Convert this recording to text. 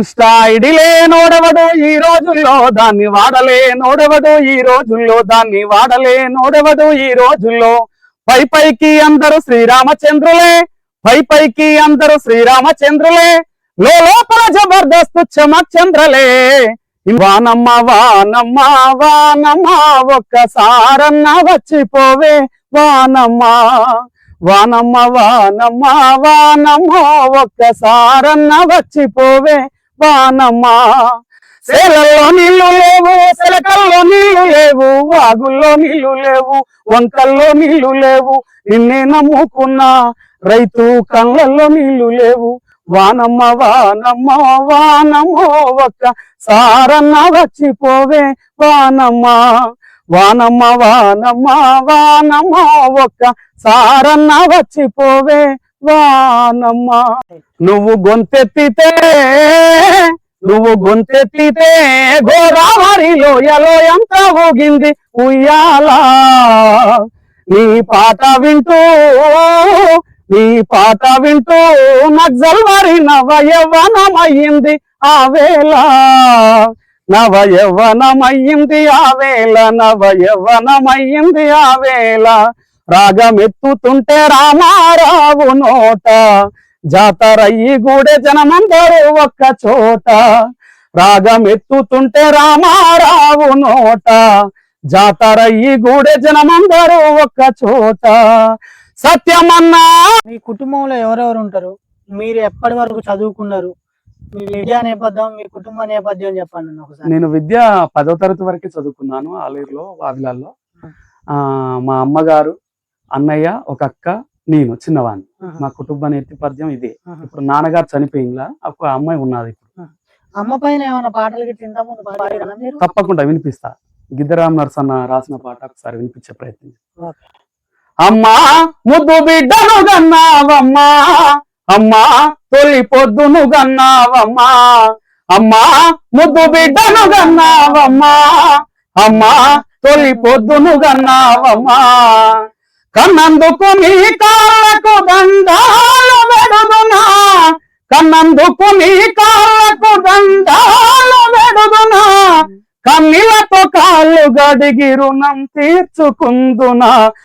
ఇన్స్టాఐడిలే నోడవడు ఈ రోజుల్లో దాన్ని వాడలే నోడవడు ఈ రోజుల్లో దాన్ని వాడలే నోడవడు ఈ రోజుల్లో పై పైకి అందరూ శ్రీరామచంద్రులే పై పైకి అందరూ శ్రీరామచంద్రులే లోపల జబర్దస్త్ చమచంద్రలే వానమ్మ వానమ్మ వానమ్మ ఒక్కసారన్న వచ్చిపోవే వానమ్మ వానమ్మ వానమ్మ వానమ్మ ఒక్కసారన్న వచ్చిపోవే వానమ్మ సేలల్లో నీళ్లు లేవు సెలకల్లో నీళ్లు లేవు వాగుల్లో నీళ్లు లేవు వంకల్లో నీళ్లు లేవు నిన్నే నమ్ముకున్నా రైతు కళ్ళల్లో నీళ్లు లేవు వానమ్మ వానమ్మ వానమ్మ ఒక్కసారన్న వచ్చిపోవే వానమ్మ వానమ్మ వానమ్మ వానమ్మ ఒక్కసారన్న వచ్చిపోవే వానమ్మ నువ్వు గొంతెత్తితే గోదావరిలో ఎలో ఎంత ఊగింది ఉయ్యాల నీ పాట వింటూ నక్సల్ మరి నవయవనమయ్యింది ఆ వేళ నవయవనమయ్యింది ఆ వేళ రాగమెత్తుతుంటే రామారావు నోట జాతరయ్యి గూడే జనమందరూ ఒక్క చోట రాగమెత్తుతుంటే రామారావు నోట జాతరయ్యి గూడే జనమందరూ ఒక్క చోట సత్యమన్నా. మీ కుటుంబంలో ఎవరెవరు ఉంటారు? మీరు ఎప్పటి వరకు చదువుకున్నారు? మీ విద్యా నేపథ్యం, మీ కుటుంబ నేపథ్యం చెప్పండి ఒకసారి. నేను విద్య 10వ తరగతి వరకు చదువుకున్నాను ఆలేరులో వావిలాల్లో. మా అమ్మగారు, అన్నయ్య, ఒక అక్క, నేను చిన్నవాణ్ణి. మా కుటుంబ నేపథ్యం ఇదే. ఇప్పుడు నాన్నగారు చనిపోయిందా, ఒక అమ్మాయి ఉన్నది. ఇప్పుడు అమ్మ పైన ఏమైనా పాటలు గిట్ల తప్పకుండా వినిపిస్తా. గిద్దరామ్ నరసన్న రాసిన పాట ఒకసారి వినిపించే ప్రయత్నం. అమ్మా ముద్దు బిడ్డను గన్నావమ్మా, అమ్మా తొలి పొద్దును గన్నావమ్మా, అమ్మా ముద్దు బిడ్డను గన్నావమ్మా, అమ్మా తొలి పొద్దును గన్నావమ్మా, కన్నందుకు నీ కాళ్ళకు దండాలు వెడుదునా, కన్నందుకు నీ కాళ్ళకు దండాలు వెడుదునా, కన్నీళ్లతో కాళ్ళు గడిగి రుణం తీర్చుకుందునా,